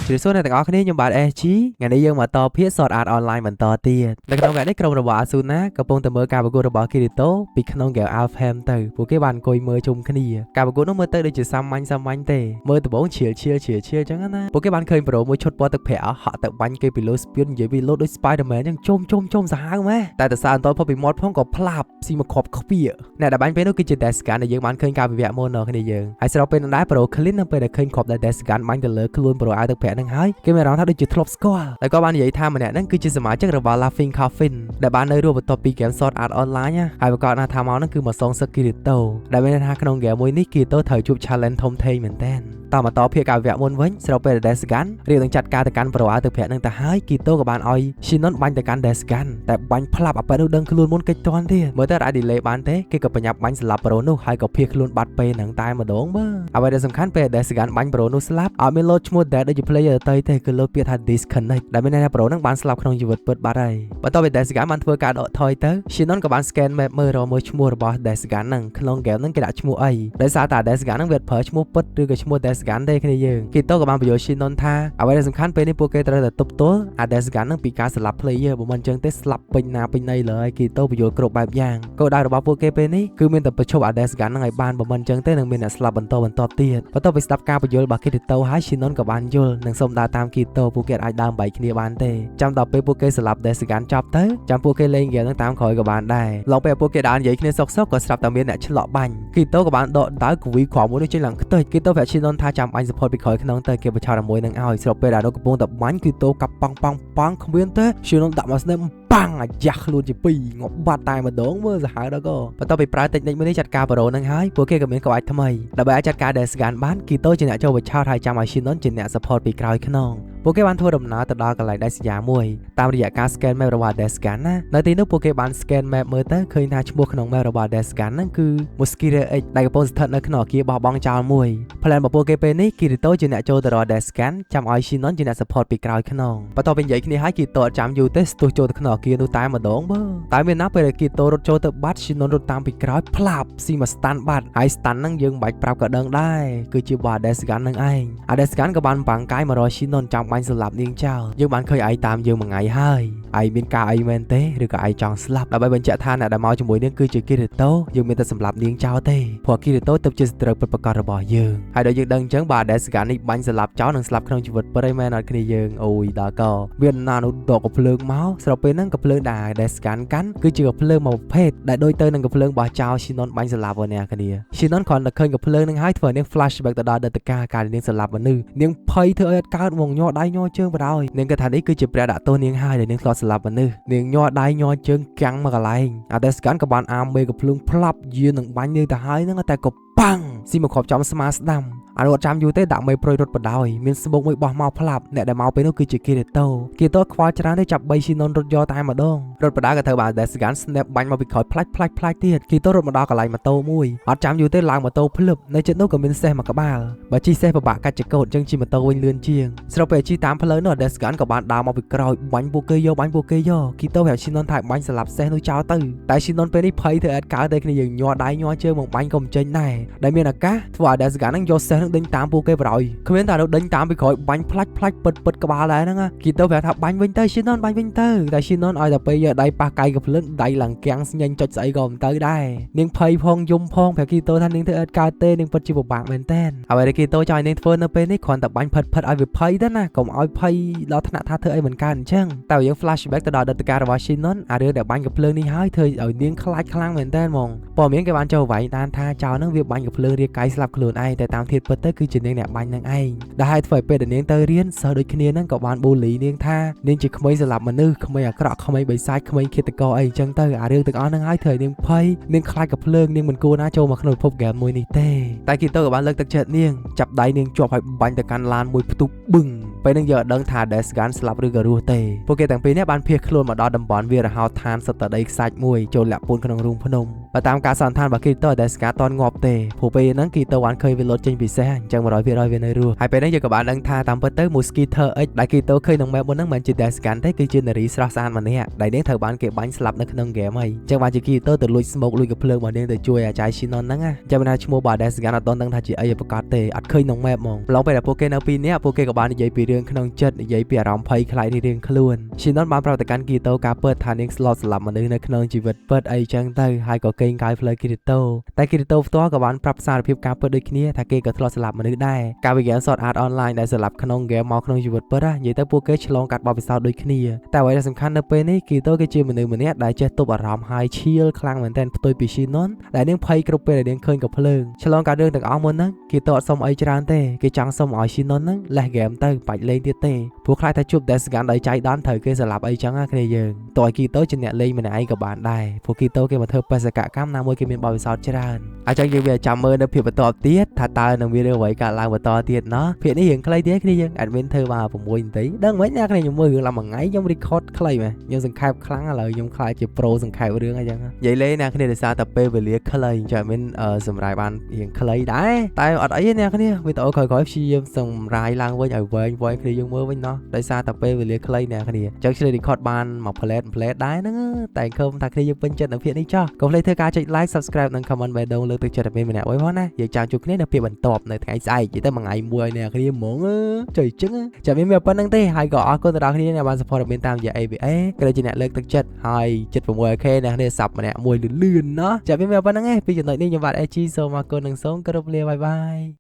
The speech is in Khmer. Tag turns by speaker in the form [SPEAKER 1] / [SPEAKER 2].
[SPEAKER 1] ជម្រាបសួរអ្នកទាំងអស់គ្នាខ្ញុំបាទ SG ថ្ងៃនេះយើងមកតភាស Sword Art Online បន្តទៀតនៅក្នុងថ្ងៃនេះក្រុមរបស់ Asuna កំពុងតែមើលការប្រកួតរបស់ Kirito ពីក្នុង Game Alpha ទៅពួកគេបានអង្គុយមើលជុំគ្នាការប្រកួតនោះមើលទៅដូចជាសាមញ្ញទេមើលដំបូងឈៀលអញ្ចឹងណាពួកគេបានឃើញប្រូមួយឈុតពណ៌ទឹកប្រាក់ហក់ទៅបាញ់គេពីលើ Speed និយាយពីលោដូច Spider-Man អញ្ចឹងជុំសាហាវម៉េះតែតើសារអន្តរផុតពីមាត់ផងក៏ផ្លាប់ស៊ីមកខប់ខ្វាអ្នកដែលបាញ់ពេលនោះគឺជា Descan ដែលយើងបានឃើញការវិភាគមុននៅគ្នាយើងហើយស្របពេលនោះដែរប្រូ Clean នៅពេលដែលឃើញខប់ដែល Descan បាញ់ទៅលើខ្លួនប្រូអាវទឹកប្រាក់នឹងហើយគេមានអារម្មណ៍ថាដូចជាធ្លាប់ស្គាល់ហើយក៏បាននិយាយថាម្នាក់ហ្នឹងគឺជាសមាជិករបស់ Laughing Coffin ដែលបាននៅរស់បន្ទាប់ពី Game Sword Art Online ហើយប្រកាសថាមកហ្នឹងគឺមកសងសឹក Kirito ដែលមានន័យថាក្នុង game មួយនេះ Kirito ត្រូវជួប challenge ធំធេងមែនតើតមកតភាគការវិភាគមុនវិញស្របពេល Descan រៀបនឹងចាត់ការទៅកាន់ប្រូអាវទឹកប្រាក់នឹងទៅហើយ Kirito ក៏បានឲ្យ Shinon បាញ់ទៅកាន់ Descan តែបាញ់ផ្លាប់អាប៉ែនោះដឹងខ្លួនមុនកិច្ចតាន់ទៀតមើលទៅអាច delay បានទេគេក៏បញ្ញាប់បាញ់ស្លាប់ប្រូនោះហើយក៏ភៀសខ្លួនបាត់ពេលហ្នឹងតែម្ដងមើលអ្វីដែលសំខាន់ពេល Descan បាញ់ប្រូនោះស្លាប់អត់មានលោតឈ្មោះ Dead ដូចជា player ដទៃទេគឺលោតពាក្យថា disconnect ដែលមានន័យថាប្រូនឹងបានស្លាប់ក្នុងជីវិតពិតបាត់ហើយបន្ទាប់ពី Descan បានធ្វើការដកថយទៅ Shinon ក៏បាន scan map មើលឈ្មោះរបស់ Descan ហ្នឹងក្នុង game ហ្នឹងគេដាក់ឈ្មោះអីដោយសារតែ Descan ហ្នឹងវាប្រើឈ្មោះពិតឬក៏ឈ្មោះ Descan ទេគ្នាយើងKirito ក៏បានបញ្យល់ Shinon ថាអ្វីដែលសំខាន់ពេលនេះពួកគេត្រូវតែទប់ទល់ Descan ហ្នឹងពីការស្លាប់ player បើមិនអញ្ចឹងទេស្លាប់ពេញណាពេញណីលើហើយ Kirito បញ្យល់គ្រប់បែបយ៉ាងគោលដៅរបស់ពួកគេពេលនេះគឺមានតែបញ្ឈប់ Descan ហ្នឹងឲ្យបានបើមិនអញ្ចឹងទេនឹងមានអ្នកស្លាប់បន្តទៀតបន្ទាប់ពីស្ដាប់ការបញ្យល់របស់ Kirito ហើយ Shinon ក៏បានយល់និងសូមដើរតាម Kirito ពួកគេអាចដើរបែកគ្នាបានទេចាំដល់ពេលពួកគេស្លាប់ Descan ចប់ទៅចាំពួកគេលេងហ្គេមហ្នឹងតាមក្រោយក៏បានដែរឡងពេលពួកគេដើរនិយាយគ្នាសុកក៏ស្រាប់តែមានអ្នកឆ្លក់បាញ់ Kirito ក៏បានដកដៅគវីក្រមួយនោះចេញឡើងខ្ទេច Kirito ប្រាប់ Shinon ថាចាំបាញ់ support ពីក្រោយខ្នងទៅគេបញ្ឆោតជាមួយនឹងឲ្យស្របពេលដែលនោះកំពុងតែបាញ់ Kirito កាប់ប៉ងគ្មានទេ Shinon ដាក់មក snap ប៉ាំងអាយ៉ាស់ខ្លួនជាពីរងាប់បាត់តែម្ដងមើលសាហាវដល់ក៏បន្ទាប់ពីប្រើតិចនិចមួយនេះចាត់ការប្រូនឹងហើយពួកគេក៏មានក្បាច់ថ្មីដើម្បីអាចចាត់ការ Descan បាន Kirito ជាអ្នកចូលបញ្ឆោតហើយចាំឲ្យ Shinon ជាអ្នក support ពីក្រោយខ្នងពួកគេបានធ្វើដំណើរទៅដល់កន្លែងដាច់ស្រយាលមួយតាមរយៈការ scan map របស់ Descan ណានៅទីនោះពួកគេបាន scan map មើលទៅឃើញថាឈ្មោះក្នុង map របស់ Descan ហ្នឹងគឺ Mosquito X ដែលកំពុងស្ថិតនៅក្នុងអគារបោះបង់ចោលមួយ plan របស់ពួកគេពេលនេះ Kirito ជាអ្នកចូលទៅរក Descan ចាំឲ្យ Shinon ជាអ្នក support ពីក្រោយខ្នងបន្ទាប់ពីនិយាយគ្នាហើយ Kirito អត់ចាំយូរទេស្ទុះចូលទៅក្នុងអគារនោះតែម្ដងបើតែមានណាពេលដែល Kirito រត់ចូលទៅបាត់ Shinon រត់តាមពីក្រោយផ្លាប់ស៊ីមក stun បាត់ហើយ stun ហ្នឹងយើងមិនបាច់ប្រាប់ក៏ដឹងដែរគឺជារបស់ Descan នឹងឯង Descan ក៏បានបាំងកាយមករក Shinon ចាំបាញ់សម្លាប់នាងចោលយើងបានឃើញឯងតាមយើងមួយថ្ងៃហើយឯងមានការអីមែនទេឬក៏ឯងចង់ស្លាប់ដើម្បីបញ្ជាក់ថាអ្នកដែលមកជាមួយនាងគឺជា Kirito យើងមានតែសម្លាប់នាងចោលទេព្រោះ Kirito ទៅជាសត្រូវពិតប្រាកដរបស់យើងហើយដូចយើងដឹងអញ្ចឹងបាទ Descan នេះបាញ់សម្លាប់ចោលនិងស្លាប់ក្នុងជីវិតពិតឯមែនអត់គ្នាយើងអូយដល់ក៏មានណានោះដកកំភ្លើងមកស្របពេលហ្នឹងកំភ្លើងដែល Descan កាន់គឺជាកំភ្លើងមួយប្រភេទដែលដូចទៅនឹងកំភ្លើងរបស់ចោល Shinon បាញ់សម្លាប់របស់អ្នកគ្នា Shinon គ្រាន់តែឃើញកំភ្លើងហ្នឹងហើយធ្វើនាង flashback ទៅដល់ដេតកាកាលនាងសម្លាប់មនុស្សនាងភ័យធ្វើឲ្យអត់កើតមកញ័រដៃញ័រជើងបណ្ដោយនាងគិតថានេះគឺជាព្រះដាក់ទោសនាងហើយដែលនាងធ្លាប់សម្លាប់មនុស្សនាងញ័រដៃញ័រជើងកាំងមកកន្លែង Descan ក៏បានអាមមេកំភ្លើងផ្លាប់យានឹងបាញ់នាងទៅហើយហ្នឹងតែក៏ប៉ាំងស៊ីមកខប់ចំស្មាស្ដាំអនុវត្តចាំយូរទេដាក់មេប្រុយរត់បដោយមានស្មុកមួយបោះមកផ្លាប់អ្នកដែលមកពេលនោះគឺជា Kirito ខ្វល់ច្រើនទេចាប់បី Shinon រត់យកតែម្ដងរត់បដាក៏ត្រូវបាន Descan snap បាញ់មកពីក្រោយផ្លាច់ទៀត Kirito រត់មកដល់កន្លែងម៉ូតូមួយអត់ចាំយូរទេឡើងម៉ូតូភ្លឹបនៅជិតនោះក៏មានសេះមួយក្បាលបើជិះសេះពិបាកកាច់ចកោតអញ្ចឹងជិះម៉ូតូវិញលឿនជាងស្របពេលជិះតាមផ្លូវនោះ Descan ក៏បានដើរមកពីក្រោយបាញ់ពួកគេយក Kirito ប្រាប់ Shinon ថាបាញ់ស្លាប់សេះនោះចោលទៅតែ Shinon ពេលនេះភ័យធ្វើអត់កើតទេគ្នាយើងញ័រដៃញ័រជើងមកបាញ់ក៏មិនចេញដែរដែលមានឱកាសធ្វើឲ្យ Descan នឹងយកសេះនឹងដេញតាមពួកគេបរោយគ្មានតែនោះដេញតាមពីក្រោយបាញ់ផ្លាច់ពិតក្បាលដែរហ្នឹងKiritoប្រាប់ថាបាញ់វិញទៅ Shinon បាញ់វិញទៅតែ Shinon ឲ្យតែពេលយកដៃប៉ះកាយកំភ្លើងដៃឡើងគាំងស្ញែងចុចស្អីក៏មិនទៅដែរនាងភ័យផងយំផងប្រាប់ Kirito ថានាងធ្វើអត់កើតទេនាងពិតជាពិបាកមែនតើអ្វីដែល Kirito ចង់ឲ្យនាងធ្វើនៅពេលនេះគ្រាន់តែបាញ់ផិតឲ្យវាភ័យទៅណាកុំឲ្យភ័យដល់ថ្នាក់ថាធ្វើអីមិនកើតអញ្ចឹងតែយើង flashback ទៅដល់អតីតកាលរបស់ Shinon អារឿងដែលបាញ់កំភ្លើងនេះហើយធ្វើឲ្យនាងខ្លាចខ្លាំងមែនតើហ្មងព័ត៌មានគេបានចូលវែងតាមថាចៅនឹងវាបាញ់កំភ្លើងរាយកាយស្លាប់ខ្លួនឯងតែតាមធៀបពិតទៅគឺជានាងអ្នកបាញ់នឹងឯងដែលឲ្យធ្វើឲ្យពេលដែលនាងទៅរៀនសិស្សដូចគ្នានឹងក៏បានបូលីនាងថានាងជាក្មេងសម្លាប់មនុស្សក្មេងអាក្រក់ក្មេងបិសាចក្មេងឃាតករអីអញ្ចឹងទៅអារឿងទាំងអស់ហ្នឹងឲ្យធ្វើឲ្យនាងភ័យនាងខ្លាចកំភ្លើងនាងមិនគួរណាចូលមកក្នុងពិភពហ្គេមមួយនេះទេតែ Kirito ក៏បានលើកទឹកចិត្តនាងចាប់ដៃនាងជាប់ឲ្យបាញ់ទៅកាន់ឡានមួយផ្ទុះបឹងពេលនឹងយើងអត់ដឹងថា Descan ស្លាប់ឬក៏រស់ទេពួកគេទាំងពីរនេះបានភៀសខ្លួនមកដល់តំបន់វាលរហោឋានសត្វដីខ្សាច់មួយចូលលាក់ពួនក្នុងរូងភ្នំប បើតាមការសន្និដ្ឋានរបស់គីតូដែលស្កាតតងាប់ទេព្រោះពេលហ្នឹងគីតូបានឃើញវាលុតចេញពីសេះអញ្ចឹង 100% វានៅរស់ហើយពេលហ្នឹងយើងក៏បានដឹងថាតាមពិតទៅ Mosquito X ដែលគីតូឃើញក្នុង map មុនហ្នឹងមិនជា Descan ទេគឺជានារីស្រស់ស្អាតម្នាក់ដែលនាងត្រូវបានគេបាញ់ស្លាប់នៅក្នុង game ហើយអញ្ចឹងបានជាគីតូទៅលួច smoke លួចកំភ្លើងរបស់នាងទៅជួយអាចារ្យ Shinon ហ្នឹងណាចាំមិនថាឈ្មោះរបស់ Descan អត់ដឹងថាជាអីប្រកាសទេអត់ឃើញក្នុង map ហ្មងម្លងពេលដែលពួកគេនៅពីរនាក់ពួកគេក៏បាននិយាយពីរឿងក្នុងចិត្តនិយាយពីអារម្មណ៍ភ័យខ្លាចរៀងៗខ្លួន Shinon បានប្រាប់ទៅកាន់គីតូការពិតថានាងស្លត់ស្លាប់មនុស្សនៅក្នុងជីវិតពិតអីចឹងទៅហើយក៏កេងកាយផ្លូវគីតូតែគីតូផ្ទាល់ក៏បានប្រាប់សារភាពការពិតដូចគ្នាថាគេក៏ធ្លាប់ស្លាប់មនុស្សដែរការវិញ្ញាណ Sword Art Online ដែលស្លាប់ក្នុងហ្គេមមកក្នុងជីវិតពិតនិយាយទៅពួកគេឆ្លងកាត់បទពិសោធន៍ដូចគ្នាតែអ្វីដែលសំខាន់នៅពេលនេះគីតូគឺជាមនុស្សម្នាក់ដែលចេះទប់អារម្មណ៍ហើយឈៀលខ្លាំងមែនទែនផ្ទុយពី Shinon ដែលនាងភ័យគ្រប់ពេលដែលនាងឃើញកំភ្លើងឆ្លងកាត់រឿងទាំងអស់មុនហ្នឹងគីតូអត់សុំអីច្រើនទេគេចង់សុំឲ្យ Shinon ហ្នឹងលេះហ្គេមទៅបាច់លេងទៀតទេព្រោះខ្លាចថាជួប Descan ដោយចៃដន្យត្រូវគេស្លាប់អីចឹងណាគ្នាយើងតើឲ្យគីតូជាអ្នកលេងម្នាក់ឯងក៏បានដែរព្រោះគីតូគេមកធ្វើបេសកកម្មណាមួយគេមានបទពិសោធន៍ច្រើនអញ្ចឹងយើងវាចាំមើលនៅភាពបន្តទៀតថាតើនឹងមានរឿងអ្វីកើតឡើងបន្តទៀតណោះភាគនេះរឿងខ្លីទៀតគ្នាយើង admin ធ្វើមក6នាទីដឹងមិនណាគ្នាខ្ញុំមើលរឿងឡើងមួយថ្ងៃខ្ញុំ record ខ្លីមែនខ្ញុំសង្ខេបខ្លាំងឥឡូវខ្ញុំខ្លាចជា pro សង្ខេបរឿងអីចឹងនិយាយលេងណាគ្នាដោយសារតែពេលវេលាខ្លីចាំ admin សម្រាប់បានរឿងខ្លីដែរតែអត់អីទេណាគ្នាវីដេអូក្រោយៗព្យាយាមសម្រាប់ឡើងវិញឲ្យវែងគ្នាយើងមើលវិញណោះដោយសារតែពេលវេលាខ្លីណាគ្នាអញ្ចឹងខ្ញុំ record បានមួយ plate ដែរហ្នឹងតែឃើញថាគ្នាយើងពេញចិត្តនឹងភាគនេះចោះកុំភ្លេចធ្វើការចុច like subscribe និង comment បេះដូងលើកទឹកចិត្តadmin ម្នាក់មួយផងណាយើងចាំជួបគ្នានៅពេលបន្ទាប់នៅថ្ងៃស្អែកនិយាយទៅមួយថ្ងៃមួយអ្នកគ្នាហ្មងចុយចឹងចាំមានប៉ុណ្្នឹងទេហើយក៏អរគុណទៅដល់គ្នាដែលបាន support admin តាមរយៈ ABA ក៏ដូចជាអ្នកលើកទឹកចិត្តហើយចិត្ត 6k អ្នកគ្នាសាប់ម្នាក់មួយលឿនៗណោះចាំមានប៉ុណ្្នឹងទេពីចំណុចនេះខ្ញុំបាទ AG សូមអរគុណនិងសូមគោរពលាបាយបាយ